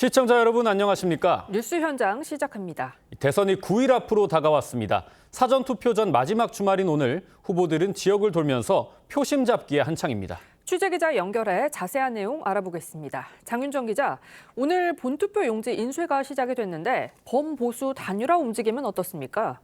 시청자 여러분 안녕하십니까? 뉴스 현장 시작합니다. 대선이 9일 앞으로 다가왔습니다. 사전투표 전 마지막 주말인 오늘 후보들은 지역을 돌면서 표심 잡기에 한창입니다. 취재기자 연결해 자세한 내용 알아보겠습니다. 장윤정 기자, 오늘 본투표 용지 인쇄가 시작이 됐는데 범보수 단일화 움직임은 어떻습니까?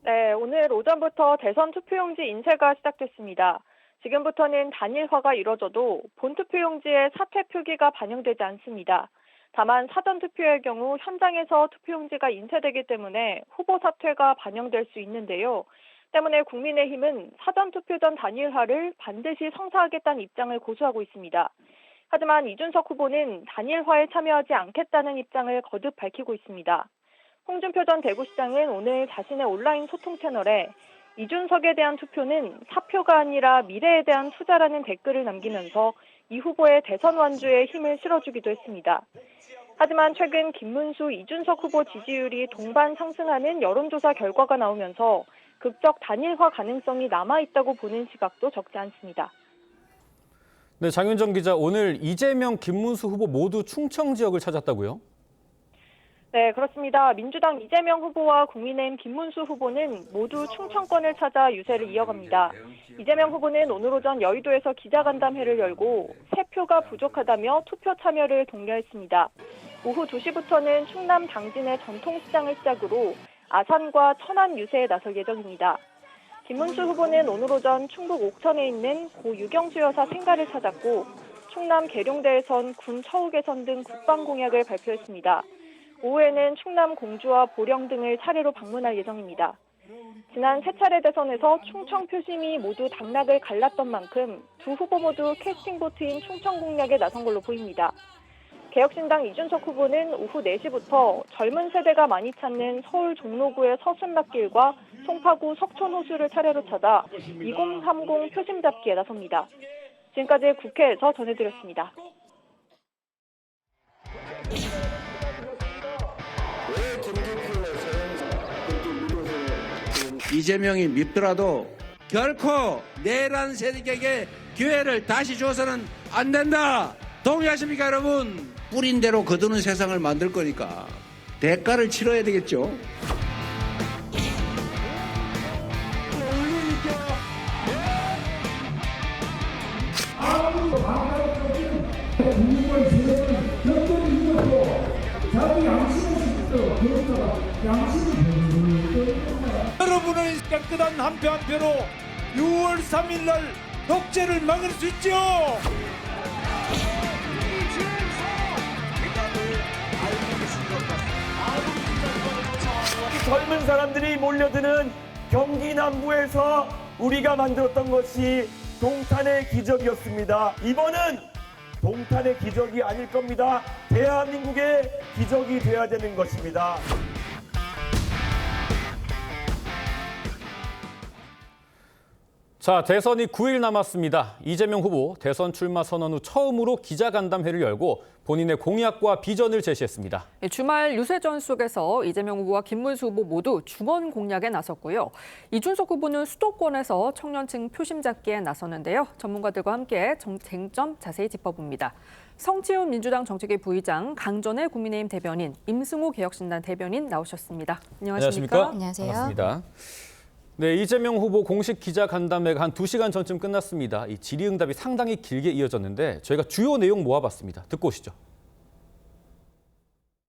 네, 오늘 오전부터 대선 투표용지 인쇄가 시작됐습니다. 지금부터는 단일화가 이뤄져도 본투표용지에 사퇴 표기가 반영되지 않습니다. 다만 사전투표의 경우 현장에서 투표용지가 인쇄되기 때문에 후보 사퇴가 반영될 수 있는데요. 때문에 국민의힘은 사전투표 전 단일화를 반드시 성사하겠다는 입장을 고수하고 있습니다. 하지만 이준석 후보는 단일화에 참여하지 않겠다는 입장을 거듭 밝히고 있습니다. 홍준표 전 대구시장은 오늘 자신의 온라인 소통 채널에 이준석에 대한 투표는 사표가 아니라 미래에 대한 투자라는 댓글을 남기면서 이 후보의 대선 완주에 힘을 실어주기도 했습니다. 하지만 최근 김문수, 이준석 후보 지지율이 동반 상승하는 여론조사 결과가 나오면서 극적 단일화 가능성이 남아있다고 보는 시각도 적지 않습니다. 네, 장윤정 기자, 오늘 이재명, 김문수 후보 모두 충청 지역을 찾았다고요? 네, 그렇습니다. 민주당 이재명 후보와 국민의힘 김문수 후보는 모두 충청권을 찾아 유세를 이어갑니다. 이재명 후보는 오늘 오전 여의도에서 기자간담회를 열고 세 표가 부족하다며 투표 참여를 독려했습니다. 오후 2시부터는 충남 당진의 전통시장을 시작으로 아산과 천안 유세에 나설 예정입니다. 김문수 후보는 오늘 오전 충북 옥천에 있는 고 유경수 여사 생가를 찾았고 충남 계룡대에선 군 처우 개선 등 국방 공약을 발표했습니다. 오후에는 충남 공주와 보령 등을 차례로 방문할 예정입니다. 지난 세 차례 대선에서 충청 표심이 모두 당락을 갈랐던 만큼 두 후보 모두 캐스팅 보트인 충청 공략에 나선 걸로 보입니다. 개혁신당 이준석 후보는 오후 4시부터 젊은 세대가 많이 찾는 서울 종로구의 서순락길과 송파구 석촌호수를 차례로 찾아 2030 표심 잡기에 나섭니다. 지금까지 국회에서 전해드렸습니다. 이재명이 밉더라도 결코 내란 세력에게 기회를 다시 줘서는 안 된다. 동의하십니까, 여러분? 뿌린 대로 거두는 세상을 만들 거니까 대가를 치러야 되겠죠. 여러분의 깨끗한 한 표 한 표로 6월 3일 날 독재를 막을 수 있죠. 젊은 사람들이 몰려드는 경기 남부에서 우리가 만들었던 것이 동탄의 기적이었습니다. 이번은 동탄의 기적이 아닐 겁니다. 대한민국의 기적이 되어야 되는 것입니다. 자, 대선이 9일 남았습니다. 이재명 후보 대선 출마 선언 후 처음으로 기자간담회를 열고 본인의 공약과 비전을 제시했습니다. 주말 유세전 속에서 이재명 후보와 김문수 후보 모두 중원 공략에 나섰고요. 이준석 후보는 수도권에서 청년층 표심 잡기에 나섰는데요. 전문가들과 함께 쟁점 자세히 짚어봅니다. 성치훈 민주당 정책위 부의장, 강전의 국민의힘 대변인, 임승우 개혁신당 대변인 나오셨습니다. 안녕하십니까? 안녕하세요. 반갑습니다. 네, 이재명 후보 공식 기자간담회가 한 2시간 전쯤 끝났습니다. 이 질의응답이 상당히 길게 이어졌는데 저희가 주요 내용 모아봤습니다. 듣고 오시죠.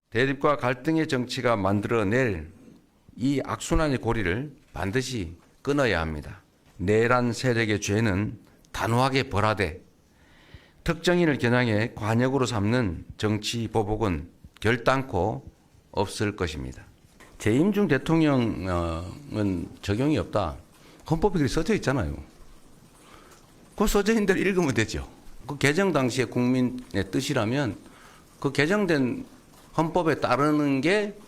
대립과 갈등의 정치가 만들어낼 이 악순환의 고리를 반드시 끊어야 합니다. 내란 세력의 죄는 단호하게 벌하되 특정인을 겨냥해 관역으로 삼는 정치 보복은 결단코 없을 것입니다. 재임 중 대통령은 적용이 없다. 헌법에 그렇게 써져 있잖아요. 그 써져 있는 대로 읽으면 되죠. 그 개정 당시에 국민의 뜻이라면 그 개정된 헌법에 따르는 게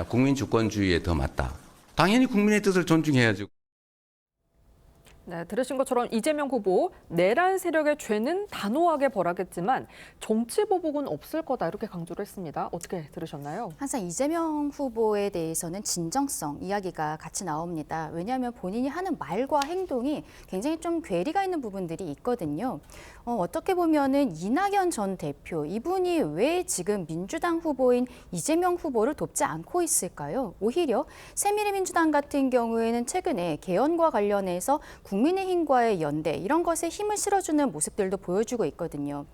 국민 주권주의에 더 맞다. 당연히 국민의 뜻을 존중해야죠. 네, 들으신 것처럼 이재명 후보 내란 세력의 죄는 단호하게 벌하겠지만 정치 보복은 없을 거다 이렇게 강조를 했습니다. 어떻게 들으셨나요? 항상 이재명 후보에 대해서는 진정성 이야기가 같이 나옵니다. 왜냐하면 본인이 하는 말과 행동이 굉장히 좀 괴리가 있는 부분들이 있거든요. 어떻게 보면은 이낙연 전 대표 이분이 왜 지금 민주당 후보인 이재명 후보를 돕지 않고 있을까요? 오히려 새미래민주당 같은 경우에는 최근에 개헌과 관련해서 국민의힘과의 연대 이런 것에 힘을 실어주는 모습들도 보여주고 있거든요.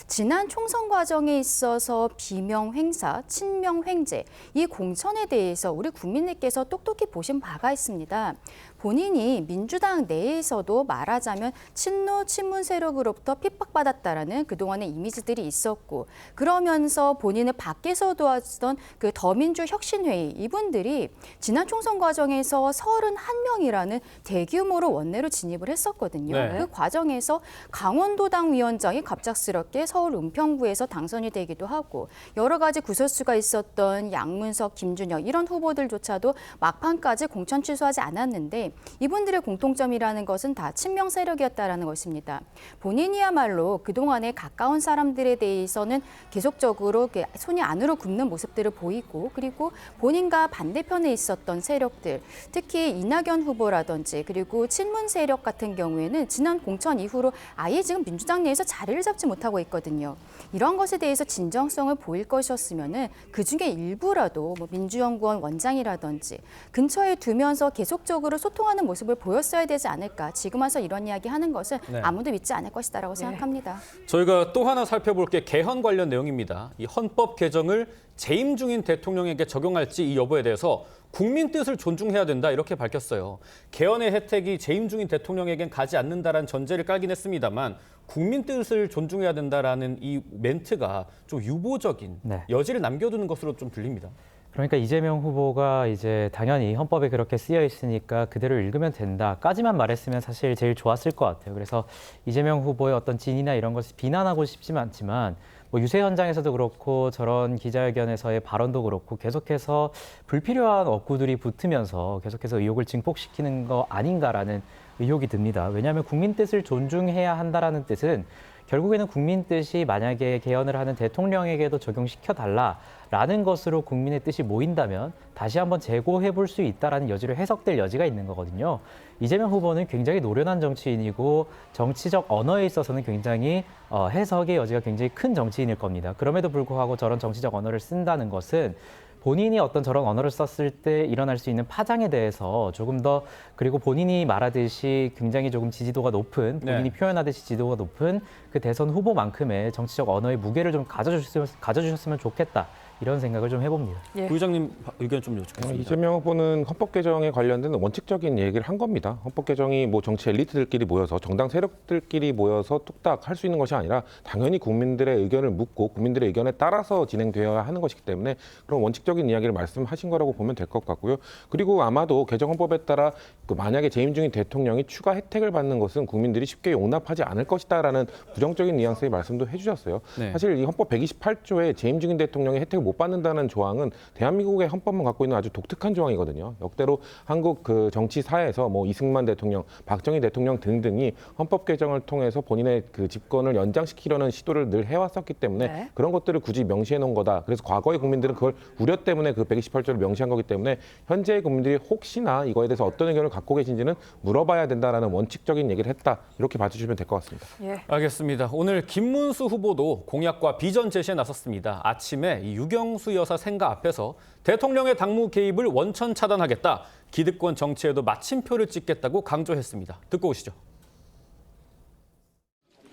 지난 총선 과정에 있어서 비명 횡사, 친명 횡재 이 공천에 대해서 우리 국민들께서 똑똑히 보신 바가 있습니다. 본인이 민주당 내에서도 말하자면 친노 친문 세력으로부터 핍박받았다라는 그동안의 이미지들이 있었고 그러면서 본인을 밖에서 도와주던 그 더민주 혁신회의 이분들이 지난 총선 과정에서 31명이라는 대규모로 원내로 진입을 했었거든요. 네. 그 과정에서 강원도당 위원장이 갑작스럽게 서울 은평구에서 당선이 되기도 하고 여러 가지 구설수가 있었던 양문석, 김준혁 이런 후보들조차도 막판까지 공천 취소하지 않았는데 이분들의 공통점이라는 것은 다 친명 세력이었다라는 것입니다. 본인이야말로 그동안에 가까운 사람들에 대해서는 계속적으로 손이 안으로 굽는 모습들을 보이고 그리고 본인과 반대편에 있었던 세력들, 특히 이낙연 후보라든지 그리고 친문 세력 같은 경우에는 지난 공천 이후로 아예 지금 민주당 내에서 자리를 잡지 못하고 있거든요. 이런 것에 대해서 진정성을 보일 것이었으면은 그중에 일부라도 민주연구원 원장이라든지 근처에 두면서 계속적으로 소통하는 모습을 보였어야 되지 않을까. 지금 와서 이런 이야기 하는 것은 네. 아무도 믿지 않을 것이다라고 생각합니다. 저희가 또 하나 살펴볼 게 개헌 관련 내용입니다. 이 헌법 개정을 재임 중인 대통령에게 적용할지 이 여부에 대해서 국민 뜻을 존중해야 된다 이렇게 밝혔어요. 개헌의 혜택이 재임 중인 대통령에겐 가지 않는다라는 전제를 깔긴 했습니다만 국민 뜻을 존중해야 된다라는 이 멘트가 좀 유보적인 네. 여지를 남겨두는 것으로 좀 들립니다. 그러니까 이재명 후보가 이제 당연히 헌법에 그렇게 쓰여 있으니까 그대로 읽으면 된다까지만 말했으면 사실 제일 좋았을 것 같아요. 그래서 이재명 후보의 어떤 진이나 이런 것을 비난하고 싶지는 않지만 뭐 유세 현장에서도 그렇고 저런 기자회견에서의 발언도 그렇고 계속해서 불필요한 억구들이 붙으면서 계속해서 의혹을 증폭시키는 거 아닌가라는 의혹이 듭니다. 왜냐하면 국민 뜻을 존중해야 한다라는 뜻은 결국에는 국민 뜻이 만약에 개헌을 하는 대통령에게도 적용시켜달라라는 것으로 국민의 뜻이 모인다면 다시 한번 재고해 볼 수 있다라는 여지로 해석될 여지가 있는 거거든요. 이재명 후보는 굉장히 노련한 정치인이고 정치적 언어에 있어서는 굉장히 해석의 여지가 굉장히 큰 정치인일 겁니다. 그럼에도 불구하고 저런 정치적 언어를 쓴다는 것은 본인이 어떤 저런 언어를 썼을 때 일어날 수 있는 파장에 대해서 조금 더 그리고 본인이 말하듯이 굉장히 조금 지지도가 높은 본인이 표현하듯이 지지도가 높은 그 대선 후보만큼의 정치적 언어의 무게를 좀 가져주셨으면 좋겠다. 이런 생각을 좀 해봅니다. 예. 부의장님 의견 좀 여쭙겠습니다. 이재명 후보는 헌법 개정에 관련된 원칙적인 얘기를 한 겁니다. 헌법 개정이 뭐 정치 엘리트들끼리 모여서 정당 세력들끼리 모여서 뚝딱 할 수 있는 것이 아니라 당연히 국민들의 의견을 묻고 국민들의 의견에 따라서 진행되어야 하는 것이기 때문에 그런 원칙적인 이야기를 말씀하신 거라고 보면 될 것 같고요. 그리고 아마도 개정 헌법에 따라 만약에 재임 중인 대통령이 추가 혜택을 받는 것은 국민들이 쉽게 용납하지 않을 것이다라는 부정적인 뉘앙스의 말씀도 해주셨어요. 네. 사실 이 헌법 128조에 재임 중인 대통령이 혜택을 못 받는다는 조항은 대한민국의 헌법만 갖고 있는 아주 독특한 조항이거든요. 역대로 한국 그 정치사에서 뭐 이승만 대통령, 박정희 대통령 등등이 헌법 개정을 통해서 본인의 그 집권을 연장시키려는 시도를 늘 해왔었기 때문에 네. 그런 것들을 굳이 명시해 놓은 거다. 그래서 과거의 국민들은 그걸 우려 때문에 그 128조를 명시한 거기 때문에 현재의 국민들이 혹시나 이거에 대해서 어떤 의견을 갖고 계신지는 물어봐야 된다라는 원칙적인 얘기를 했다. 이렇게 봐주시면 될 것 같습니다. 예. 알겠습니다. 오늘 김문수 후보도 공약과 비전 제시에 나섰습니다. 아침에 이 유경수 여사 생가 앞에서 대통령의 당무 개입을 원천 차단하겠다. 기득권 정치에도 마침표를 찍겠다고 강조했습니다. 듣고 오시죠.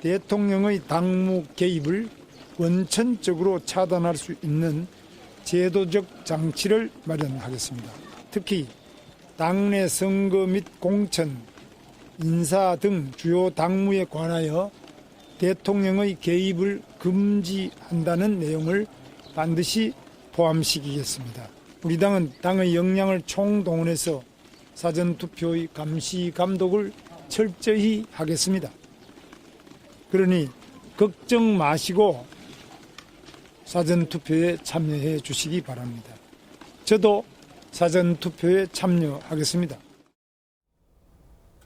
대통령의 당무 개입을 원천적으로 차단할 수 있는 제도적 장치를 마련하겠습니다. 특히 당내 선거 및 공천, 인사 등 주요 당무에 관하여 대통령의 개입을 금지한다는 내용을 반드시 포함시키겠습니다. 우리 당은 당의 역량을 총동원해서 사전투표의 감시 감독을 철저히 하겠습니다. 그러니 걱정 마시고 사전투표에 참여해 주시기 바랍니다. 저도 사전투표에 참여하겠습니다.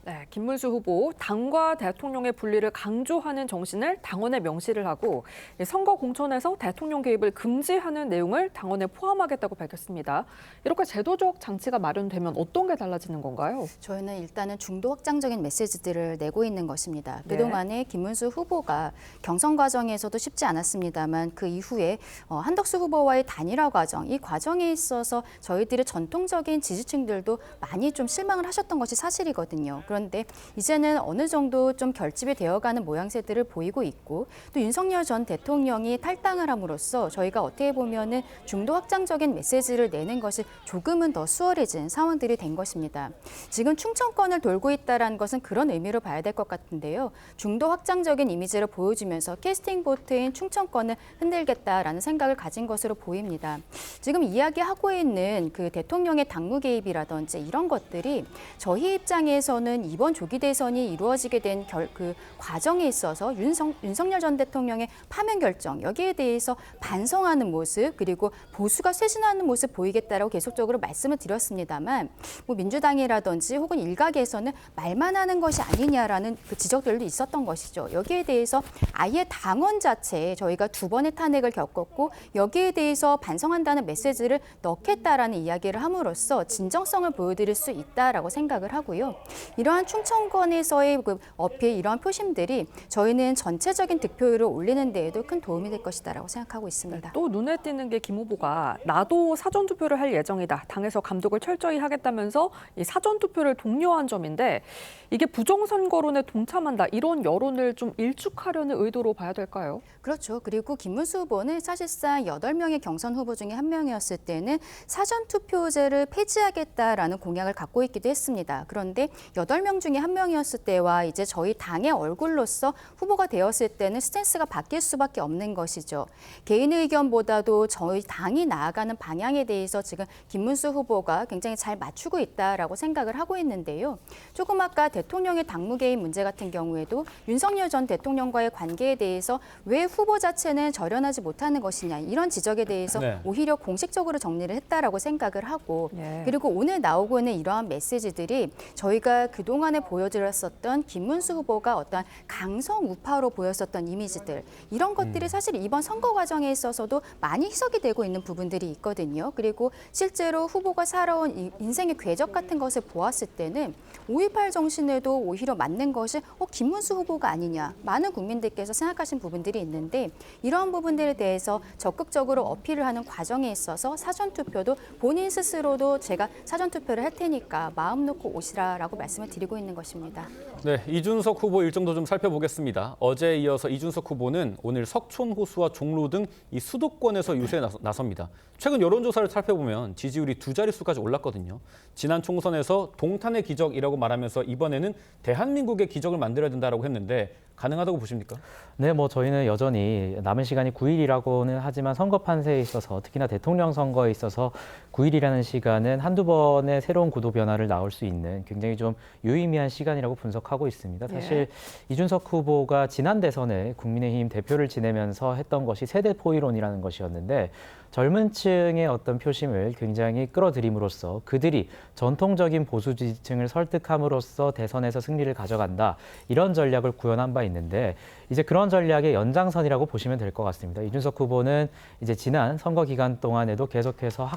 네, 김문수 후보 당과 대통령의 분리를 강조하는 정신을 당원에 명시를 하고 선거 공천에서 대통령 개입을 금지하는 내용을 당원에 포함하겠다고 밝혔습니다. 이렇게 제도적 장치가 마련되면 어떤 게 달라지는 건가요? 저희는 일단은 중도 확장적인 메시지들을 내고 있는 것입니다. 네. 그동안에 김문수 후보가 경선 과정에서도 쉽지 않았습니다만 그 이후에 한덕수 후보와의 단일화 과정, 이 과정에 있어서 저희들의 전통적인 지지층들도 많이 좀 실망을 하셨던 것이 사실이거든요. 그런데 이제는 어느 정도 좀 결집이 되어가는 모양새들을 보이고 있고 또 윤석열 전 대통령이 탈당을 함으로써 저희가 어떻게 보면은 중도 확장적인 메시지를 내는 것이 조금은 더 수월해진 상황들이 된 것입니다. 지금 충청권을 돌고 있다는 것은 그런 의미로 봐야 될 것 같은데요. 중도 확장적인 이미지를 보여주면서 캐스팅 보트인 충청권을 흔들겠다라는 생각을 가진 것으로 보입니다. 지금 이야기하고 있는 그 대통령의 당무 개입이라든지 이런 것들이 저희 입장에서는 이번 조기 대선이 이루어지게 된 그 과정에 있어서 윤석열 전 대통령의 파면 결정 여기에 대해서 반성하는 모습 그리고 보수가 쇄신하는 모습 보이겠다라고 계속적으로 말씀을 드렸습니다만 뭐 민주당이라든지 혹은 일각에서는 말만 하는 것이 아니냐라는 그 지적들도 있었던 것이죠. 여기에 대해서 아예 당원 자체에 저희가 2번의 탄핵을 겪었고 여기에 대해서 반성한다는 메시지를 넣겠다라는 이야기를 함으로써 진정성을 보여드릴 수 있다라고 생각을 하고요. 이러한 충청권에서의 그 어필 이러한 표심들이 저희는 전체적인 득표율을 올리는 데에도 큰 도움이 될 것이다라고 생각하고 있습니다. 또 눈에 띄는 게 김 후보가 나도 사전투표를 할 예정이다. 당에서 감독을 철저히 하겠다면서 이 사전투표를 독려한 점인데 이게 부정선거론에 동참한다. 이런 여론을 좀 일축하려는 의도로 봐야 될까요? 그렇죠. 그리고 김문수 후보는 사실상 8명의 경선 후보 중에 한 명이었을 때는 사전투표제를 폐지하겠다라는 공약을 갖고 있기도 했습니다. 그런데 8명 중에 한 명이었을 때와 이제 저희 당의 얼굴로서 후보가 되었을 때는 스탠스가 바뀔 수밖에 없는 것이죠. 개인의 의견보다도 저희 당이 나아가는 방향에 대해서 지금 김문수 후보가 굉장히 잘 맞추고 있다라고 생각을 하고 있는데요. 조금 아까 대통령의 당무 개입 문제 같은 경우에도 윤석열 전 대통령과의 관계에 대해서 왜 후보 자체는 절연하지 못하는 것이냐 이런 지적에 대해서 네. 오히려 공식적으로 정리를 했다라고 생각을 하고 예. 그리고 오늘 나오고 있는 이러한 메시지들이 저희가 그동안에 보여드렸었던 김문수 후보가 어떤 강성 우파로 보였었던 이미지들 이런 것들이 사실 이번 선거 과정에 있어서도 많이 희석이 되고 있는 부분들이 있거든요. 그리고 실제로 후보가 살아온 인생의 궤적 같은 것을 보았을 때는 5.18 정신에도 오히려 맞는 것이 김문수 후보가 아니냐 많은 국민들께서 생각하신 부분들이 있는데 이러한 부분들에 대해서 적극적으로 어필을 하는 과정에 있어서 사전투표도 본인 스스로도 제가 사전투표를 할 테니까 마음 놓고 오시라라고 말씀을 드리고 있는 것입니다. 네, 이준석 후보 일정도 좀 살펴보겠습니다. 어제에 이어서 이준석 후보는 오늘 석촌 호수와 종로 등 이 수도권에서 유세에 나섭니다. 최근 여론조사를 살펴보면 지지율이 2자릿수까지 올랐거든요. 지난 총선에서 동탄의 기적이라고 말하면서 이번에는 대한민국의 기적을 만들어야 된다고 했는데 가능하다고 보십니까? 네, 뭐 저희는 여전히 남은 시간이 9일이라고는 하지만 선거 판세에 있어서 특히나 대통령 선거에 있어서 9일이라는 시간은 한두 번의 새로운 구도 변화를 나올 수 있는 굉장히 좀 유의미한 시간이라고 분석하고 있습니다. 사실 이준석 후보가 지난 대선에 국민의힘 대표를 지내면서 했던 것이 세대 포위론이라는 것이었는데 젊은 층의 어떤 표심을 굉장히 끌어들임으로써 그들이 전통적인 보수 지지층을 설득함으로써 대선에서 승리를 가져간다. 이런 전략을 구현한 바 있는데 이제 그런 전략의 연장선이라고 보시면 될 것 같습니다. 이준석 후보는 이제 지난 선거 기간 동안에도 계속해서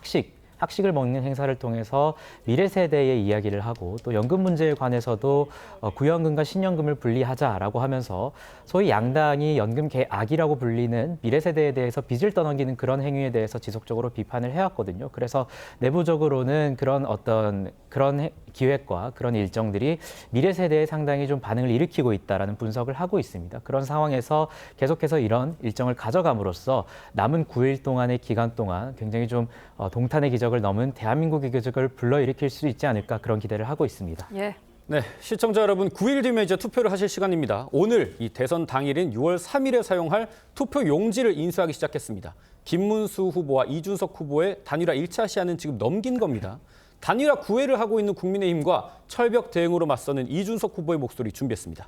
학식을 먹는 행사를 통해서 미래 세대의 이야기를 하고 또 연금 문제에 관해서도 구연금과 신연금을 분리하자라고 하면서 소위 양당이 연금 개악이라고 불리는 미래 세대에 대해서 빚을 떠넘기는 그런 행위에 대해서 지속적으로 비판을 해왔거든요. 그래서 내부적으로는 그런 기획과 그런 일정들이 미래 세대에 상당히 좀 반응을 일으키고 있다라는 분석을 하고 있습니다. 그런 상황에서 계속해서 이런 일정을 가져감으로써 남은 9일 동안의 기간 동안 굉장히 좀 동탄의 기적을 넘은 대한민국의 기적을 불러일으킬 수 있지 않을까 그런 기대를 하고 있습니다. 예. 네, 시청자 여러분 9일 뒤면 이제 투표를 하실 시간입니다. 오늘 이 대선 당일인 6월 3일에 사용할 투표 용지를 인수하기 시작했습니다. 김문수 후보와 이준석 후보의 단일화 1차 시한은 지금 넘긴 겁니다. 단일화 구애를 하고 있는 국민의힘과 철벽 대응으로 맞서는 이준석 후보의 목소리 준비했습니다.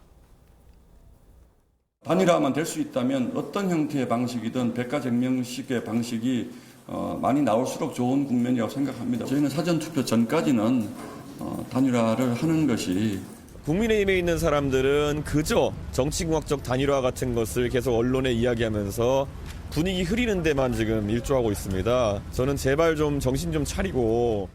단일화만 될 수 있다면 어떤 형태의 방식이든 백가쟁명식의 방식이 많이 나올수록 좋은 국면이라고 생각합니다. 저희는 사전투표 전까지는 단일화를 하는 것이 국민의힘에 있는 사람들은 그저 정치공학적 단일화 같은 것을 계속 언론에 이야기하면서 분위기 흐리는 데만 지금 일조하고 있습니다. 저는 제발 좀 정신 좀 차리고.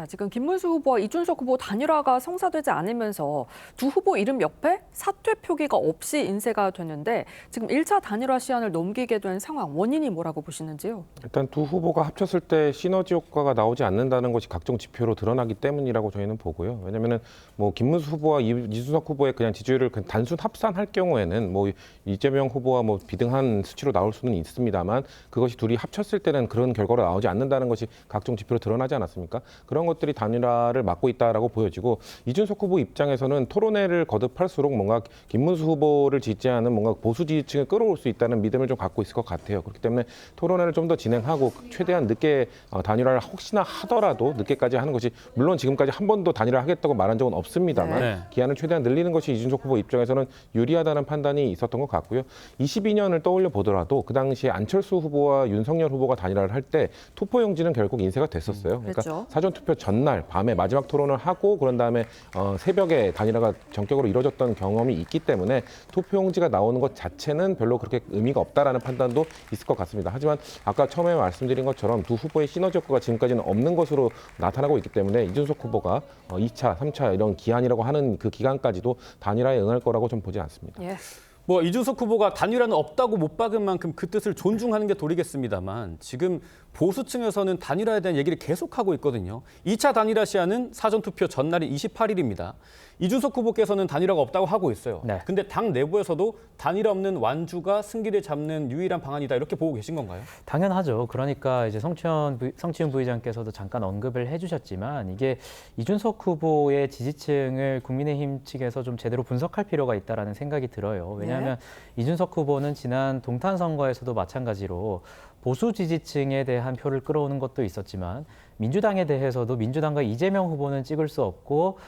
지금 김문수 후보와 이준석 후보 단일화가 성사되지 않으면서 두 후보 이름 옆에 사퇴 표기가 없이 인쇄가 됐는데 지금 1차 단일화 시한을 넘기게 된 상황, 원인이 뭐라고 보시는지요? 일단 두 후보가 합쳤을 때 시너지 효과가 나오지 않는다는 것이 각종 지표로 드러나기 때문이라고 저희는 보고요. 왜냐하면 뭐 김문수 후보와 이준석 후보의 그냥 지지율을 단순 합산할 경우에는 뭐 이재명 후보와 뭐 비등한 수치로 나올 수는 있습니다만 그것이 둘이 합쳤을 때는 그런 결과로 나오지 않는다는 것이 각종 지표로 드러나지 않았습니까? 그런 것들이 단일화를 막고 있다라고 보여지고 이준석 후보 입장에서는 토론회를 거듭할수록 뭔가 김문수 후보를 지지하는 뭔가 보수 지지층을 끌어올 수 있다는 믿음을 좀 갖고 있을 것 같아요. 그렇기 때문에 토론회를 좀 더 진행하고 최대한 늦게 단일화를 혹시나 하더라도 늦게까지 하는 것이 물론 지금까지 한 번도 단일화 하겠다고 말한 적은 없습니다만 네. 기한을 최대한 늘리는 것이 이준석 후보 입장에서는 유리하다는 판단이 있었던 것 같고요. 22년을 떠올려 보더라도 그 당시에 안철수 후보와 윤석열 후보가 단일화를 할 때 투표용지는 결국 인쇄가 됐었어요. 그러니까 그렇죠. 사전투표 전날 밤에 마지막 토론을 하고 그런 다음에 새벽에 단일화가 전격으로 이루어졌던 경험이 있기 때문에 투표용지가 나오는 것 자체는 별로 그렇게 의미가 없다라는 판단도 있을 것 같습니다. 하지만 아까 처음에 말씀드린 것처럼 두 후보의 시너지 효과가 지금까지는 없는 것으로 나타나고 있기 때문에 이준석 후보가 2차, 3차 이런 기한이라고 하는 그 기간까지도 단일화에 응할 거라고 좀 보지 않습니다. 예. 뭐 이준석 후보가 단일화는 없다고 못 박은 만큼 그 뜻을 존중하는 게 도리겠습니다만 지금 보수층에서는 단일화에 대한 얘기를 계속하고 있거든요. 2차 단일화 시한은 사전투표 전날이 28일입니다. 이준석 후보께서는 단일화가 없다고 하고 있어요. 네. 근데 당 내부에서도 단일화 없는 완주가 승기를 잡는 유일한 방안이다 이렇게 보고 계신 건가요? 당연하죠. 그러니까 이제 성치훈 부의장께서도 잠깐 언급을 해주셨지만 이게 이준석 후보의 지지층을 국민의힘 측에서 좀 제대로 분석할 필요가 있다라는 생각이 들어요. 왜냐하면 이준석 후보는 지난 동탄 선거에서도 마찬가지로 보수 지지층에 대한 표를 끌어오는 것도 있었지만 민주당에 대해서도 민주당과 이재명 후보는 찍을 수 없고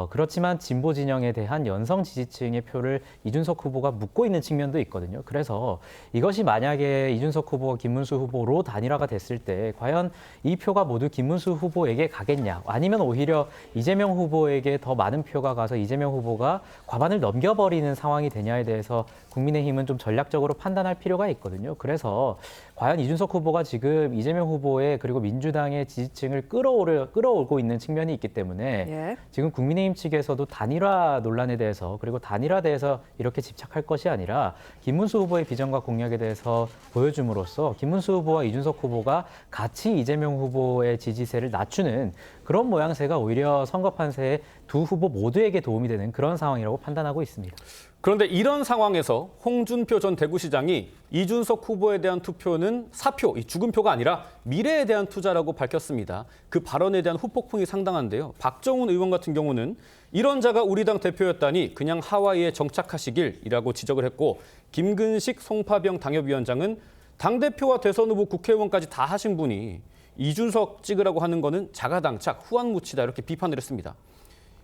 그렇지만 진보 진영에 대한 연성 지지층의 표를 이준석 후보가 묻고 있는 측면도 있거든요. 그래서 이것이 만약에 이준석 후보와 김문수 후보로 단일화가 됐을 때 과연 이 표가 모두 김문수 후보에게 가겠냐 아니면 오히려 이재명 후보에게 더 많은 표가 가서 이재명 후보가 과반을 넘겨버리는 상황이 되냐에 대해서 국민의힘은 좀 전략적으로 판단할 필요가 있거든요. 그래서 과연 이준석 후보가 지금 이재명 후보의 그리고 민주당의 지지층을 끌어오고 있는 측면이 있기 때문에 지금 국민의힘 측에서도 단일화 논란에 대해서 그리고 단일화에 대해서 이렇게 집착할 것이 아니라 김문수 후보의 비전과 공약에 대해서 보여줌으로써 김문수 후보와 이준석 후보가 같이 이재명 후보의 지지세를 낮추는 그런 모양새가 오히려 선거 판세에 두 후보 모두에게 도움이 되는 그런 상황이라고 판단하고 있습니다. 그런데 이런 상황에서 홍준표 전 대구시장이 이준석 후보에 대한 투표는 사표, 이 죽은 표가 아니라 미래에 대한 투자라고 밝혔습니다. 그 발언에 대한 후폭풍이 상당한데요. 박정훈 의원 같은 경우는 이런 자가 우리 당 대표였다니 그냥 하와이에 정착하시길이라고 지적을 했고 김근식 송파병 당협위원장은 당대표와 대선 후보 국회의원까지 다 하신 분이 이준석 찍으라고 하는 거는 자가당착, 후안무치다 이렇게 비판을 했습니다.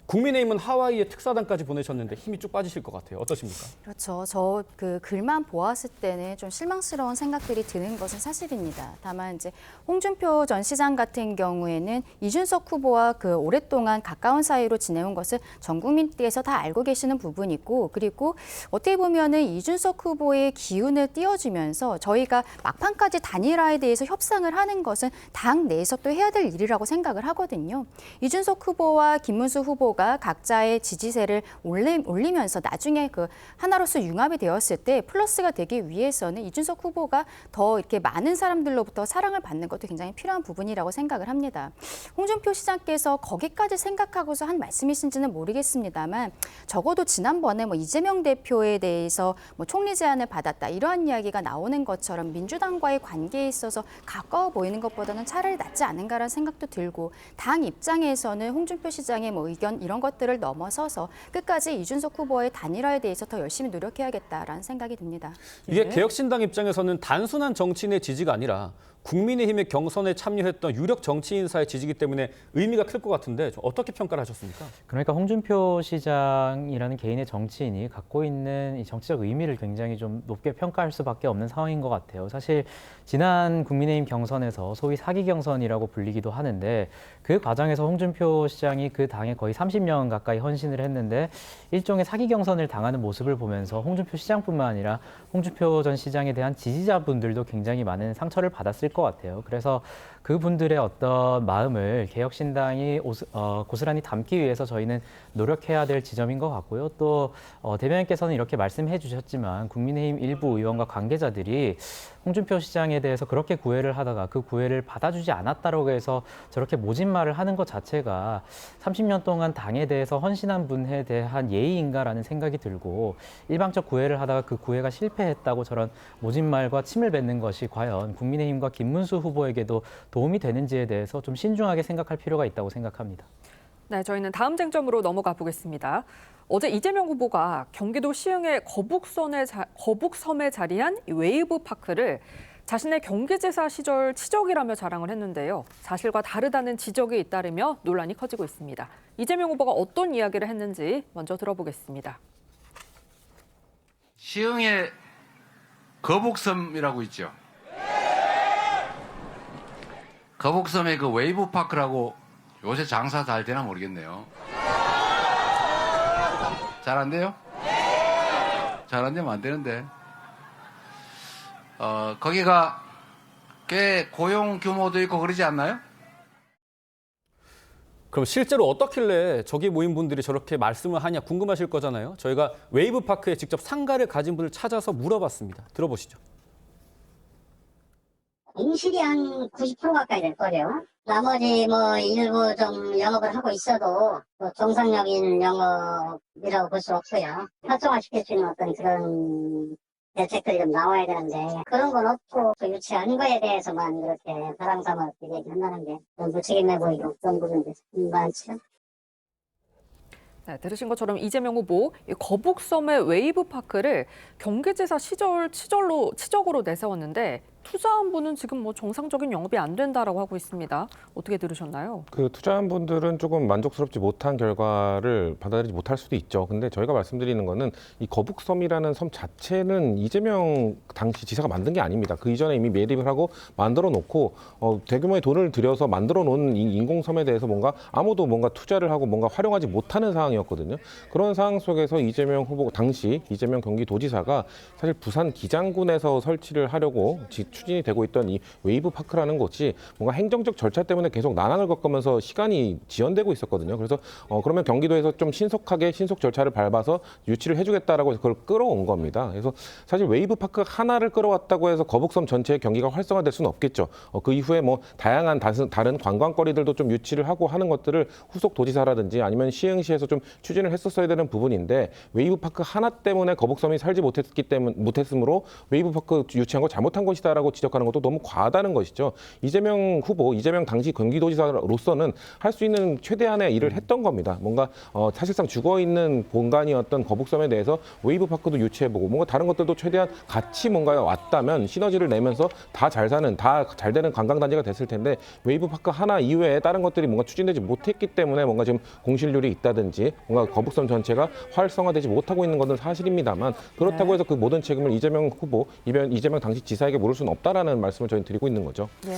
국민의힘은 하와이에 특사단까지 보내셨는데 힘이 쭉 빠지실 것 같아요. 어떠십니까? 그렇죠. 저 그 글만 보았을 때는 좀 실망스러운 생각들이 드는 것은 사실입니다. 다만 이제 홍준표 전 시장 같은 경우에는 이준석 후보와 그 오랫동안 가까운 사이로 지내온 것을 전 국민께서 다 알고 계시는 부분이고 그리고 어떻게 보면은 이준석 후보의 기운을 띄워주면서 저희가 막판까지 단일화에 대해서 협상을 하는 것은 당 내에서 또 해야 될 일이라고 생각을 하거든요. 이준석 후보와 김문수 후보가 각자의 지지세를 올리면서 나중에 그 하나로서 융합이 되었을 때 플러스가 되기 위해서는 이준석 후보가 더 이렇게 많은 사람들로부터 사랑을 받는 것도 굉장히 필요한 부분이라고 생각을 합니다. 홍준표 시장께서 거기까지 생각하고서 한 말씀이신지는 모르겠습니다만 적어도 지난번에 뭐 이재명 대표에 대해서 뭐 총리 제안을 받았다 이러한 이야기가 나오는 것처럼 민주당과의 관계에 있어서 가까워 보이는 것보다는 차라리 낫지 않은가라는 생각도 들고 당 입장에서는 홍준표 시장의 뭐 의견 이런 것들을 넘어서서 끝까지 이준석 후보의 단일화에 대해서 더 열심히 노력해야겠다라는 생각이 듭니다. 이게 개혁신당 입장에서는 단순한 정치인의 지지가 아니라 국민의힘의 경선에 참여했던 유력 정치인사의 지지기 때문에 의미가 클 것 같은데 어떻게 평가를 하셨습니까? 그러니까 홍준표 시장이라는 개인의 정치인이 갖고 있는 이 정치적 의미를 굉장히 좀 높게 평가할 수밖에 없는 상황인 것 같아요. 사실 지난 국민의힘 경선에서 소위 사기 경선이라고 불리기도 하는데 그 과정에서 홍준표 시장이 그 당의 거의 30% 30년 가까이 헌신을 했는데 일종의 사기 경선을 당하는 모습을 보면서 홍준표 시장뿐만 아니라 홍준표 전 시장에 대한 지지자분들도 굉장히 많은 상처를 받았을 것 같아요. 그래서 그분들의 어떤 마음을 개혁신당이 고스란히 담기 위해서 저희는 노력해야 될 지점인 것 같고요. 또 대변인께서는 이렇게 말씀해 주셨지만 국민의힘 일부 의원과 관계자들이 홍준표 시장에 대해서 그렇게 구애를 하다가 그 구애를 받아주지 않았다고 해서 저렇게 모진 말을 하는 것 자체가 30년 동안 당에 대해서 헌신한 분에 대한 예의인가라는 생각이 들고 일방적 구애를 하다가 그 구애가 실패했다고 저런 모진 말과 침을 뱉는 것이 과연 국민의힘과 김문수 후보에게도 도움이 되는지에 대해서 좀 신중하게 생각할 필요가 있다고 생각합니다. 네, 저희는 다음 쟁점으로 넘어가 보겠습니다. 어제 이재명 후보가 경기도 시흥의 거북섬에 자리한 웨이브 파크를 자신의 경기지사 시절 치적이라며 자랑을 했는데요. 사실과 다르다는 지적이 잇따르며 논란이 커지고 있습니다. 이재명 후보가 어떤 이야기를 했는지 먼저 들어보겠습니다. 시흥의 거북섬이라고 있죠. 거북섬의 그 웨이브 파크라고 요새 장사 잘 되나 모르겠네요. 잘 안 돼요? 잘 안 되면 안 되는데. 거기가 꽤 고용 규모도 있고 그러지 않나요? 그럼 실제로 어떻길래 저기 모인 분들이 저렇게 말씀을 하냐 궁금하실 거잖아요. 저희가 웨이브 파크에 직접 상가를 가진 분을 찾아서 물어봤습니다. 들어보시죠. 공실이 한 90% 가까이 될 거예요. 나머지 뭐 일부 좀 영업을 하고 있어도 뭐 정상적인 영업이라고 볼 수 없고요. 활성화시킬 수 있는 어떤 그런 대책들이 좀 나와야 되는데 그런 건 없고 그 유치한 거에 대해서만 그렇게 바람삼아 얘기한다는 게 좀 무책임해 보이고 그런 부분도 많죠. 네, 들으신 것처럼 이재명 후보 거북섬의 웨이브 파크를 경기지사 시절 치적으로 내세웠는데 투자한 분은 지금 뭐 정상적인 영업이 안 된다라고 하고 있습니다. 어떻게 들으셨나요? 그 투자한 분들은 조금 만족스럽지 못한 결과를 받아들이지 못할 수도 있죠. 근데 저희가 말씀드리는 거는 이 거북섬이라는 섬 자체는 이재명 당시 지사가 만든 게 아닙니다. 그 이전에 이미 매립을 하고 만들어 놓고 대규모의 돈을 들여서 만들어 놓은 이 인공섬에 대해서 뭔가 아무도 뭔가 투자를 하고 뭔가 활용하지 못하는 상황이었거든요. 그런 상황 속에서 이재명 후보 당시 이재명 경기도지사가 사실 부산 기장군에서 설치를 하려고 추진이 되고 있던 이 웨이브 파크라는 곳이 뭔가 행정적 절차 때문에 계속 난항을 겪으면서 시간이 지연되고 있었거든요. 그래서 그러면 경기도에서 좀 신속 절차를 밟아서 유치를 해주겠다라고 해서 그걸 끌어온 겁니다. 그래서 사실 웨이브 파크 하나를 끌어왔다고 해서 거북섬 전체의 경기가 활성화될 수는 없겠죠. 그 이후에 뭐 다양한 다른 관광거리들도 좀 유치를 하고 하는 것들을 후속 도지사라든지 아니면 시흥시에서 좀 추진을 했었어야 되는 부분인데 웨이브 파크 하나 때문에 거북섬이 살지 못했으므로 웨이브 파크 유치한 거 잘못한 것이다라고 지적하는 것도 너무 과하다는 것이죠. 이재명 후보, 이재명 당시 경기도지사로서는 할 수 있는 최대한의 일을 했던 겁니다. 뭔가 사실상 죽어있는 본관이었던 거북섬에 대해서 웨이브 파크도 유치해보고 뭔가 다른 것들도 최대한 같이 뭔가 왔다면 시너지를 내면서 다 잘 사는, 다 잘 되는 관광단지가 됐을 텐데 웨이브 파크 하나 이외에 다른 것들이 뭔가 추진되지 못했기 때문에 뭔가 지금 공실률이 있다든지 뭔가 거북섬 전체가 활성화되지 못하고 있는 것은 사실입니다만 그렇다고 해서 그 모든 책임을 이재명 후보, 이재명 당시 지사에게 물을 수는 없다라는 말씀을 저희는 드리고 있는 거죠. 네.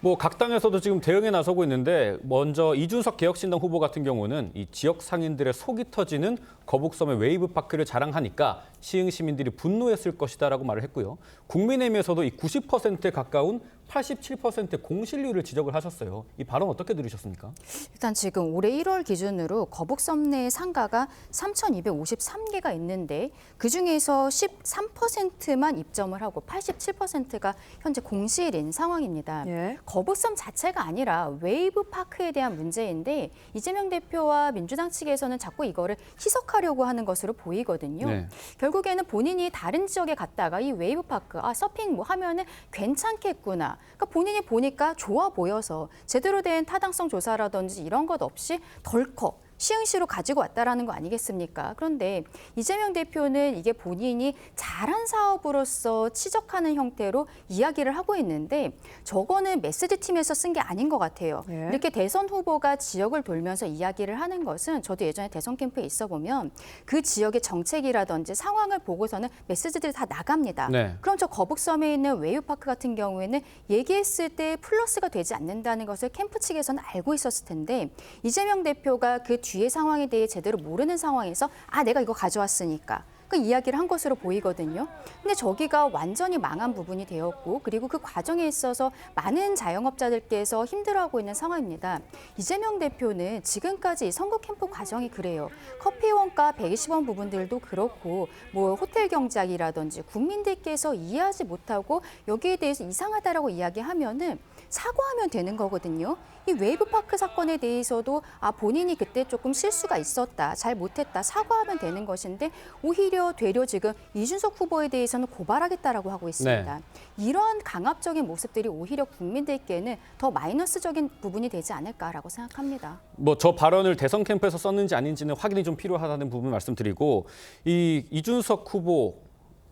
뭐 각 당에서도 지금 대응에 나서고 있는데 먼저 이준석 개혁신당 후보 같은 경우는 이 지역 상인들의 속이 터지는 거북섬의 웨이브 파크를 자랑하니까 시흥 시민들이 분노했을 것이다라고 말을 했고요. 국민의힘에서도 이 90%에 가까운 87% 공실률을 지적을 하셨어요. 이 발언 어떻게 들으셨습니까? 일단 지금 올해 1월 기준으로 거북섬 내 상가가 3,253개가 있는데 그중에서 13%만 입점을 하고 87%가 현재 공실인 상황입니다. 예. 거북섬 자체가 아니라 웨이브 파크에 대한 문제인데 이재명 대표와 민주당 측에서는 자꾸 이거를 희석하려고 하는 것으로 보이거든요. 네. 결국에는 본인이 다른 지역에 갔다가 이 웨이브 파크, 서핑 뭐 하면은 괜찮겠구나. 그러니까 본인이 보니까 좋아 보여서 제대로 된 타당성 조사라든지 이런 것 없이 덜컥 시흥시로 가지고 왔다라는 거 아니겠습니까? 그런데 이재명 대표는 이게 본인이 잘한 사업으로서 치적하는 형태로 이야기를 하고 있는데 저거는 메시지팀에서 쓴 게 아닌 것 같아요. 예. 이렇게 대선 후보가 지역을 돌면서 이야기를 하는 것은 저도 예전에 대선 캠프에 있어 보면 그 지역의 정책이라든지 상황을 보고서는 메시지들이 다 나갑니다. 네. 그럼 저 거북섬에 있는 웨이브파크 같은 경우에는 얘기했을 때 플러스가 되지 않는다는 것을 캠프 측에서는 알고 있었을 텐데 이재명 대표가 그 뒤의 상황에 대해 제대로 모르는 상황에서 내가 이거 가져왔으니까 그 이야기를 한 것으로 보이거든요. 근데 저기가 완전히 망한 부분이 되었고 그리고 그 과정에 있어서 많은 자영업자들께서 힘들어하고 있는 상황입니다. 이재명 대표는 지금까지 선거 캠프 과정이 그래요. 커피 원가 120원 부분들도 그렇고 뭐 호텔 경작이라든지 국민들께서 이해하지 못하고 여기에 대해서 이상하다라고 이야기하면은 사과하면 되는 거거든요. 이 웨이브파크 사건에 대해서도 본인이 그때 조금 실수가 있었다, 잘 못했다, 사과하면 되는 것인데 오히려 되려 지금 이준석 후보에 대해서는 고발하겠다라고 하고 있습니다. 네. 이런 강압적인 모습들이 오히려 국민들께는 더 마이너스적인 부분이 되지 않을까라고 생각합니다. 뭐 저 발언을 대선 캠프에서 썼는지 아닌지는 확인이 좀 필요하다는 부분 말씀드리고 이 이준석 후보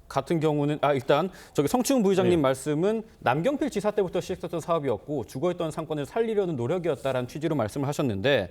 같은 경우는 일단 저기 성추행 부의장님 말씀은 남경필 지사 때부터 시작됐던 사업이었고 죽어있던 상권을 살리려는 노력이었다라는 취지로 말씀을 하셨는데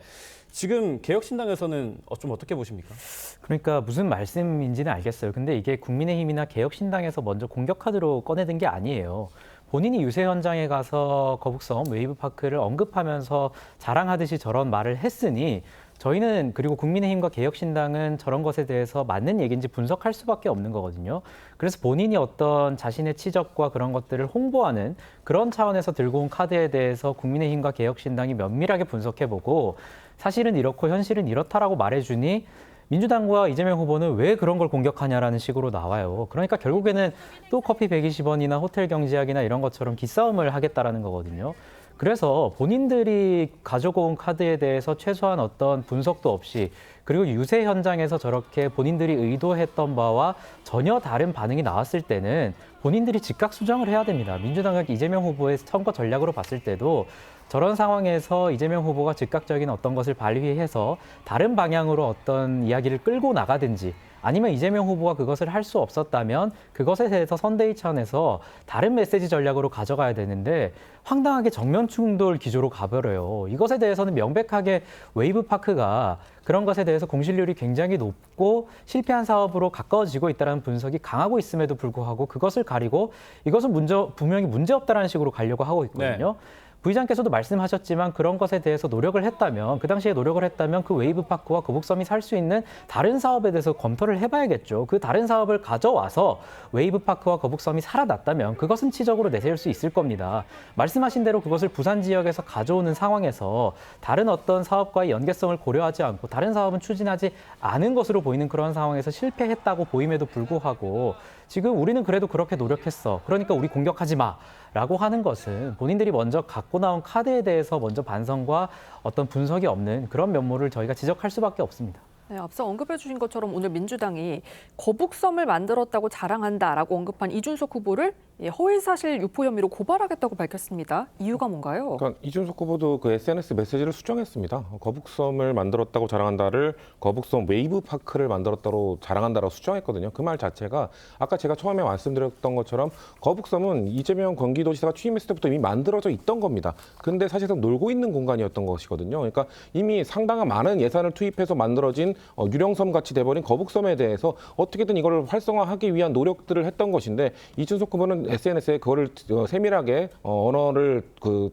지금 개혁신당에서는 좀 어떻게 보십니까? 그러니까 무슨 말씀인지는 알겠어요. 근데 이게 국민의힘이나 개혁신당에서 먼저 공격하도록 꺼내든 게 아니에요. 본인이 유세 현장에 가서 거북섬 웨이브파크를 언급하면서 자랑하듯이 저런 말을 했으니 저희는 그리고 국민의힘과 개혁신당은 저런 것에 대해서 맞는 얘기인지 분석할 수밖에 없는 거거든요. 그래서 본인이 어떤 자신의 치적과 그런 것들을 홍보하는 그런 차원에서 들고 온 카드에 대해서 국민의힘과 개혁신당이 면밀하게 분석해보고 사실은 이렇고 현실은 이렇다라고 말해주니 민주당과 이재명 후보는 왜 그런 걸 공격하냐라는 식으로 나와요. 그러니까 결국에는 또 커피 120원이나 호텔 경제학이나 이런 것처럼 기싸움을 하겠다라는 거거든요. 그래서 본인들이 가지고 온 카드에 대해서 최소한 어떤 분석도 없이 그리고 유세 현장에서 저렇게 본인들이 의도했던 바와 전혀 다른 반응이 나왔을 때는 본인들이 즉각 수정을 해야 됩니다. 민주당과 이재명 후보의 선거 전략으로 봤을 때도 저런 상황에서 이재명 후보가 즉각적인 어떤 것을 발휘해서 다른 방향으로 어떤 이야기를 끌고 나가든지 아니면 이재명 후보가 그것을 할 수 없었다면 그것에 대해서 선대위 차원에서 다른 메시지 전략으로 가져가야 되는데 황당하게 정면 충돌 기조로 가버려요. 이것에 대해서는 명백하게 웨이브파크가 그런 것에 대해서 공실률이 굉장히 높고 실패한 사업으로 가까워지고 있다는 분석이 강하고 있음에도 불구하고 그것을 가리고 이것은 분명히 문제없다는 식으로 가려고 하고 있거든요. 네. 부의장께서도 말씀하셨지만 그런 것에 대해서 노력을 했다면 그 당시에 노력을 했다면 그 웨이브파크와 거북섬이 살 수 있는 다른 사업에 대해서 검토를 해봐야겠죠. 그 다른 사업을 가져와서 웨이브파크와 거북섬이 살아났다면 그것은 치적으로 내세울 수 있을 겁니다. 말씀하신 대로 그것을 부산 지역에서 가져오는 상황에서 다른 어떤 사업과의 연계성을 고려하지 않고 다른 사업은 추진하지 않은 것으로 보이는 그런 상황에서 실패했다고 보임에도 불구하고 지금 우리는 그래도 그렇게 노력했어. 그러니까 우리 공격하지 마. 라고 하는 것은 본인들이 먼저 갖고 나온 카드에 대해서 먼저 반성과 어떤 분석이 없는 그런 면모를 저희가 지적할 수밖에 없습니다. 네, 앞서 언급해 주신 것처럼 오늘 민주당이 거북섬을 만들었다고 자랑한다라고 언급한 이준석 후보를 허위사실 유포 혐의로 고발하겠다고 밝혔습니다. 이유가 뭔가요? 그러니까 이준석 후보도 그 SNS 메시지를 수정했습니다. 거북섬을 만들었다고 자랑한다를 거북섬 웨이브파크를 만들었다고 자랑한다라고 수정했거든요. 그 말 자체가 아까 제가 처음에 말씀드렸던 것처럼 거북섬은 이재명 경기도지사가 취임했을 때부터 이미 만들어져 있던 겁니다. 근데 사실상 놀고 있는 공간이었던 것이거든요. 그러니까 이미 상당한 많은 예산을 투입해서 만들어진 유령섬 같이 돼버린 거북섬에 대해서 어떻게든 이걸 활성화하기 위한 노력들을 했던 것인데 이준석 후보는 SNS에 그거를 세밀하게 언어를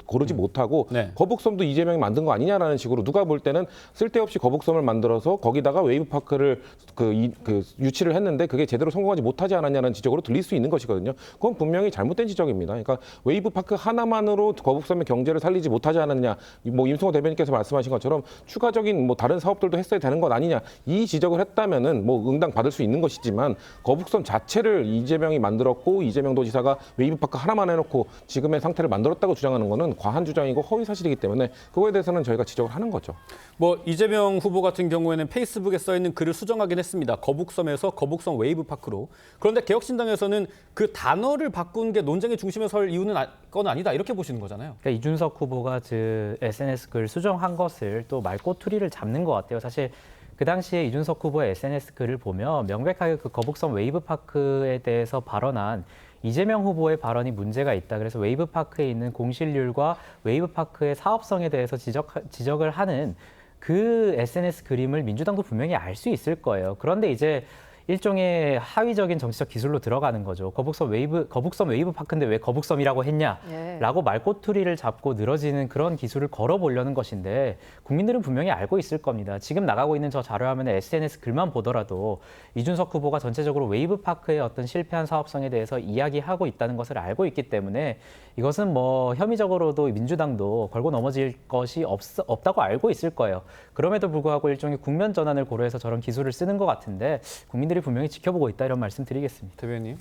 고르지 못하고 거북섬도 이재명이 만든 거 아니냐라는 식으로 누가 볼 때는 쓸데없이 거북섬을 만들어서 거기다가 웨이브파크를 유치를 했는데 그게 제대로 성공하지 못하지 않았냐는 지적으로 들릴 수 있는 것이거든요. 그건 분명히 잘못된 지적입니다. 그러니까 웨이브파크 하나만으로 거북섬의 경제를 살리지 못하지 않았냐. 뭐 임성호 대변인께서 말씀하신 것처럼 추가적인 뭐 다른 사업들도 했어야 되는 것 아니냐. 이 지적을 했다면은 뭐 응당 받을 수 있는 것이지만 거북섬 자체를 이재명이 만들었고 이재명 도지사가 웨이브파크 하나만 해놓고 지금의 상태를 만들었다고 주장하는 것은 과한 주장이고 허위 사실이기 때문에 그거에 대해서는 저희가 지적을 하는 거죠. 뭐 이재명 후보 같은 경우에는 페이스북에 써 있는 글을 수정하긴 했습니다. 거북섬에서 거북섬 웨이브파크로. 그런데 개혁신당에서는 그 단어를 바꾼 게 논쟁의 중심에 설 이유는 건 아니다 이렇게 보시는 거잖아요. 그러니까 이준석 후보가 SNS 글 수정한 것을 또 말꼬투리를 잡는 것 같아요. 사실 그 당시에 이준석 후보의 SNS 글을 보면 명백하게 그 거북섬 웨이브파크에 대해서 발언한 이재명 후보의 발언이 문제가 있다. 그래서 웨이브파크에 있는 공실률과 웨이브파크의 사업성에 대해서 지적을 하는 그 SNS 그림을 민주당도 분명히 알 수 있을 거예요. 그런데 이제 일종의 하위적인 정치적 기술로 들어가는 거죠. 거북섬 웨이브 파크인데 왜 거북섬이라고 했냐라고 말꼬투리를 잡고 늘어지는 그런 기술을 걸어보려는 것인데 국민들은 분명히 알고 있을 겁니다. 지금 나가고 있는 저 자료화면에 SNS 글만 보더라도 이준석 후보가 전체적으로 웨이브 파크의 어떤 실패한 사업성에 대해서 이야기하고 있다는 것을 알고 있기 때문에 이것은 뭐 혐의적으로도 민주당도 걸고 넘어질 것이 없다고 알고 있을 거예요. 그럼에도 불구하고 일종의 국면 전환을 고려해서 저런 기술을 쓰는 것 같은데 국민들이 분명히 지켜보고 있다 이런 말씀 드리겠습니다. 대변인.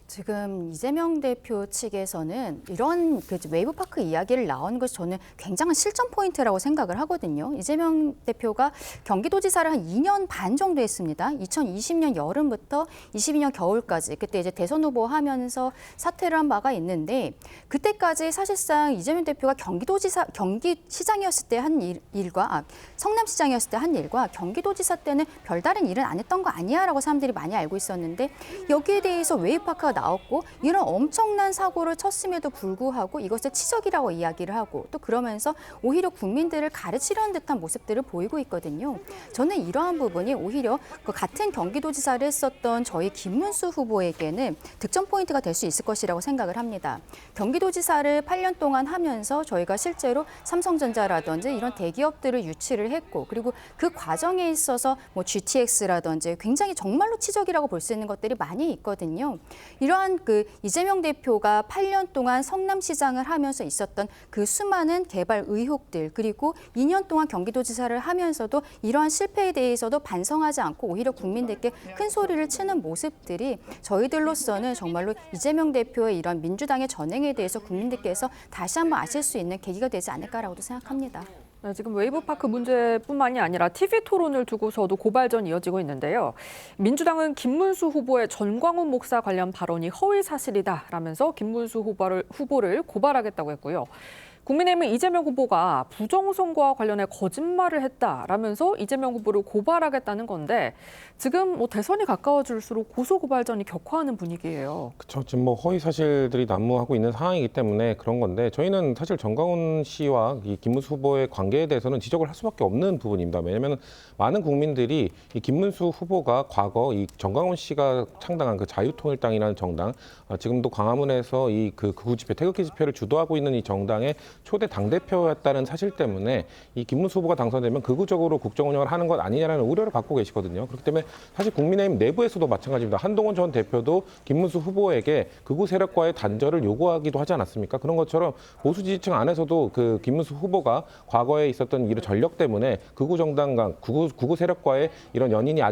지금 이재명 대표 측에서는 이런 그 웨이브파크 이야기를 나온 것이 저는 굉장한 실전 포인트라고 생각을 하거든요. 이재명 대표가 경기도지사를 한 2년 반 정도 했습니다. 2020년 여름부터 22년 겨울까지 그때 이제 대선 후보 하면서 사퇴를 한 바가 있는데 그때까지 사실상 이재명 대표가 경기시장이었을 때 한 일과 성남시장이었을 때 한 일과 경기도지사 때는 별다른 일은 안 했던 거 아니야라고 사람들이 많이 알고 있었는데 여기에 대해서 웨이브파크가 나왔고 이런 엄청난 사고를 쳤음에도 불구하고 이것을 치적이라고 이야기를 하고 또 그러면서 오히려 국민들을 가르치려는 듯한 모습들을 보이고 있거든요. 저는 이러한 부분이 오히려 그 같은 경기도지사를 했었던 저희 김문수 후보에게는 득점 포인트가 될 수 있을 것이라고 생각을 합니다. 경기도지사를 8년 동안 하면서 저희가 실제로 삼성전자라든지 이런 대기업들을 유치를 했고 그리고 그 과정에 있어서 뭐 GTX라든지 굉장히 정말로 치적이라고 볼 수 있는 것들이 많이 있거든요. 이러한 그 이재명 대표가 8년 동안 성남시장을 하면서 있었던 그 수많은 개발 의혹들 그리고 2년 동안 경기도지사를 하면서도 이러한 실패에 대해서도 반성하지 않고 오히려 국민들께 큰 소리를 치는 모습들이 저희들로서는 정말로 이재명 대표의 이런 민주당의 전행에 대해서 국민들께서 다시 한번 아실 수 있는 계기가 되지 않을까라고도 생각합니다. 네, 지금 웨이브파크 문제뿐만이 아니라 TV 토론을 두고서도 고발전이 이어지고 있는데요. 민주당은 김문수 후보의 전광훈 목사 관련 발언이 허위 사실이다라면서 김문수 후보를 고발하겠다고 했고요. 국민의힘은 이재명 후보가 부정선거와 관련해 거짓말을 했다라면서 이재명 후보를 고발하겠다는 건데 지금 뭐 대선이 가까워질수록 고소고발전이 격화하는 분위기예요. 그렇죠. 지금 뭐 허위 사실들이 난무하고 있는 상황이기 때문에 그런 건데 저희는 사실 정광훈 씨와 이 김문수 후보의 관계에 대해서는 지적을 할 수밖에 없는 부분입니다. 왜냐하면 많은 국민들이 이 김문수 후보가 과거 이 정광훈 씨가 창당한 그 자유통일당이라는 정당, 지금도 광화문에서 이 극우 집회, 태극기 집회를 주도하고 있는 이 정당의 초대 당대표였다는 사실 때문에 이 김문수 후보가 당선되면 극우적으로 국정 운영을 하는 것 아니냐라는 우려를 갖고 계시거든요. 그렇기 때문에 사실 국민의힘 내부에서도 마찬가지입니다. 한동훈 전 대표도 김문수 후보에게 극우 세력과의 단절을 요구하기도 하지 않았습니까? 그런 것처럼 보수 지지층 안에서도 그 김문수 후보가 과거에 있었던 이런 전력 때문에 극우 정당과 극우 세력과의 이런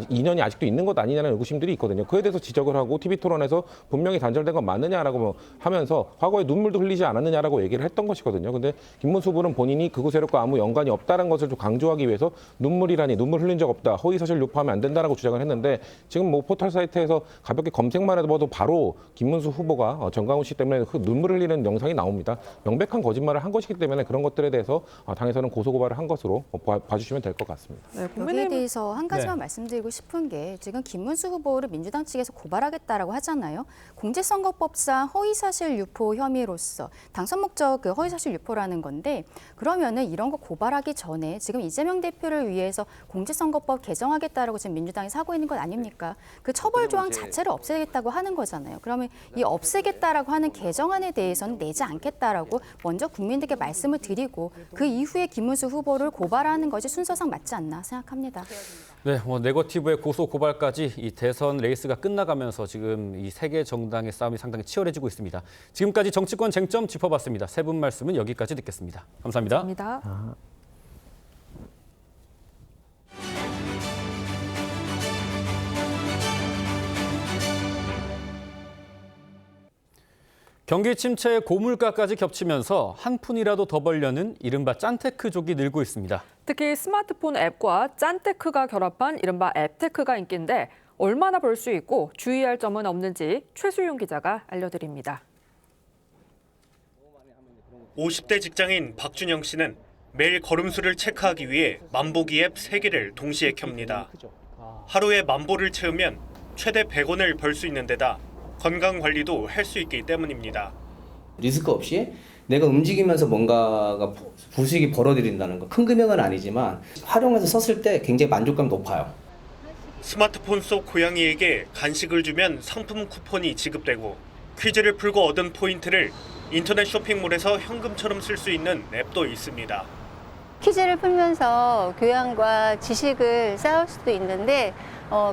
인연이 아직도 있는 것 아니냐는 의구심들이 있거든요. 그에 대해서 지적을 하고 TV 토론에서 분명히 단절된 건 맞느냐라고 하면서 과거에 눈물도 흘리지 않았느냐라고 얘기를 했던 것이거든요. 근데 김문수 후보는 본인이 극우 세력과 아무 연관이 없다는 것을 좀 강조하기 위해서 눈물 흘린 적 없다, 허위 사실 유포하면 안 된다라고 주장을 했는데 지금 뭐 포털 사이트에서 가볍게 검색만 해도 바로 김문수 후보가 정광훈 씨 때문에 눈물 흘리는 영상이 나옵니다. 명백한 거짓말을 한 것이기 때문에 그런 것들에 대해서 당에서는 고소고발을 한 것으로 봐주시면 될 것 같습니다. 네, 여기에 대해서 한 가지만 말씀드리고 싶은 게 지금 김문수 후보를 민주당 측에서 고발하겠다라고 하잖아요. 공직선거법상 허위사실 유포 혐의로서 당선 목적 그 허위사실 유포라는 건데 그러면은 이런 거 고발하기 전에 지금 이재명 대표를 위해서 공직선거법 개정하겠다라고 지금 민주당이 하고 있는 것 아닙니까? 그 처벌 조항 자체를 없애겠다고 하는 거잖아요. 그러면 이 없애겠다라고 하는 개정안에 대해서는 내지 않겠다라고 먼저 국민들께 말씀을 드리고 그 이후에 김문수 후보를 고발하는 것이 순서상 맞지 않나 생각합니다. 네, 뭐 네거티브의 고소 고발까지 이 대선 레이스가 끝나가면서 지금 이 세 개 정당의 싸움이 상당히 치열해지고 있습니다. 지금까지 정치권 쟁점 짚어봤습니다. 세 분 말씀은 여기까지 듣겠습니다. 감사합니다. 감사합니다. 경기 침체에 고물가까지 겹치면서 한 푼이라도 더 벌려는 이른바 짠테크족이 늘고 있습니다. 특히 스마트폰 앱과 짠테크가 결합한 이른바 앱테크가 인기인데 얼마나 벌 수 있고 주의할 점은 없는지 최수용 기자가 알려드립니다. 50대 직장인 박준영 씨는 매일 걸음수를 체크하기 위해 만보기 앱 3개를 동시에 켭니다. 하루에 만보를 채우면 최대 100원을 벌 수 있는 데다 건강관리도 할 수 있기 때문입니다. 리스크 없이 내가 움직이면서 뭔가가 부수익이 벌어들인다는 거. 큰 금액은 아니지만 활용해서 썼을 때 굉장히 만족감이 높아요. 스마트폰 속 고양이에게 간식을 주면 상품 쿠폰이 지급되고 퀴즈를 풀고 얻은 포인트를 인터넷 쇼핑몰에서 현금처럼 쓸 수 있는 앱도 있습니다. 퀴즈를 풀면서 교양과 지식을 쌓을 수도 있는데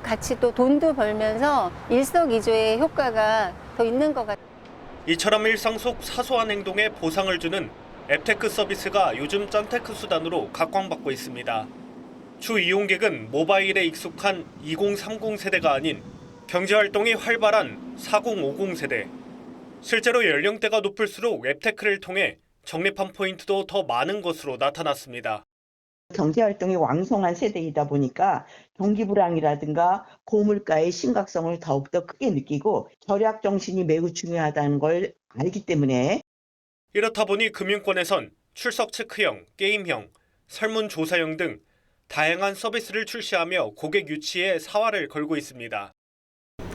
같이 또 돈도 벌면서 일석이조의 효과가 더 있는 것 같아요. 이처럼 일상 속 사소한 행동에 보상을 주는 앱테크 서비스가 요즘 짠테크 수단으로 각광받고 있습니다. 주 이용객은 모바일에 익숙한 2030 세대가 아닌 경제활동이 활발한 4050 세대. 실제로 연령대가 높을수록 앱테크를 통해 적립한 포인트도 더 많은 것으로 나타났습니다. 경제활동이 왕성한 세대이다 보니까 경기 불황이라든가 고물가의 심각성을 더욱더 크게 느끼고 절약 정신이 매우 중요하다는 걸 알기 때문에 이렇다 보니 금융권에선 출석 체크형, 게임형, 설문조사형 등 다양한 서비스를 출시하며 고객 유치에 사활을 걸고 있습니다.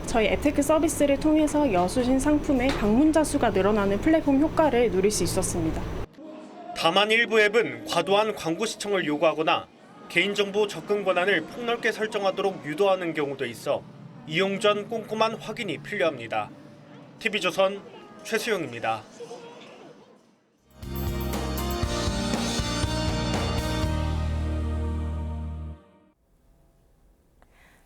저희 앱테크 서비스를 통해서 여수신 상품의 방문자 수가 늘어나는 플랫폼 효과를 누릴 수 있었습니다. 다만 일부 앱은 과도한 광고 시청을 요구하거나 개인정보 접근 권한을 폭넓게 설정하도록 유도하는 경우도 있어 이용 전 꼼꼼한 확인이 필요합니다. TV조선 최수영입니다.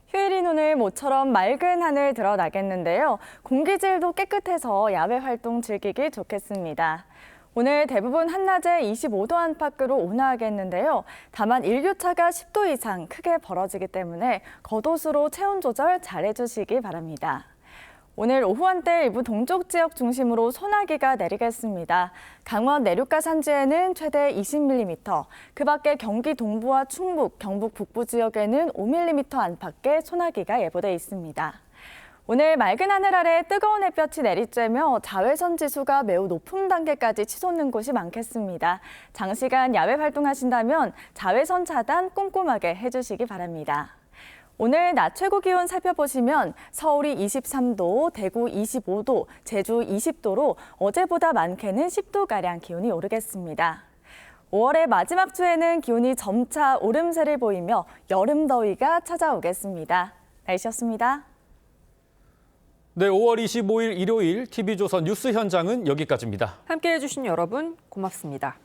휴일인 오늘 모처럼 맑은 하늘 드러나겠는데요. 공기질도 깨끗해서 야외 활동 즐기기 좋겠습니다. 오늘 대부분 한낮에 25도 안팎으로 온화하겠는데요. 다만 일교차가 10도 이상 크게 벌어지기 때문에 겉옷으로 체온 조절 잘 해주시기 바랍니다. 오늘 오후 한때 일부 동쪽 지역 중심으로 소나기가 내리겠습니다. 강원 내륙과 산지에는 최대 20mm, 그 밖에 경기 동부와 충북, 경북 북부 지역에는 5mm 안팎의 소나기가 예보돼 있습니다. 오늘 맑은 하늘 아래 뜨거운 햇볕이 내리쬐며 자외선 지수가 매우 높은 단계까지 치솟는 곳이 많겠습니다. 장시간 야외 활동하신다면 자외선 차단 꼼꼼하게 해주시기 바랍니다. 오늘 낮 최고 기온 살펴보시면 서울이 23도, 대구 25도, 제주 20도로 어제보다 많게는 10도가량 기온이 오르겠습니다. 5월의 마지막 주에는 기온이 점차 오름세를 보이며 여름 더위가 찾아오겠습니다. 날씨였습니다. 네, 5월 25일 일요일 TV조선 뉴스 현장은 여기까지입니다. 함께해 주신 여러분 고맙습니다.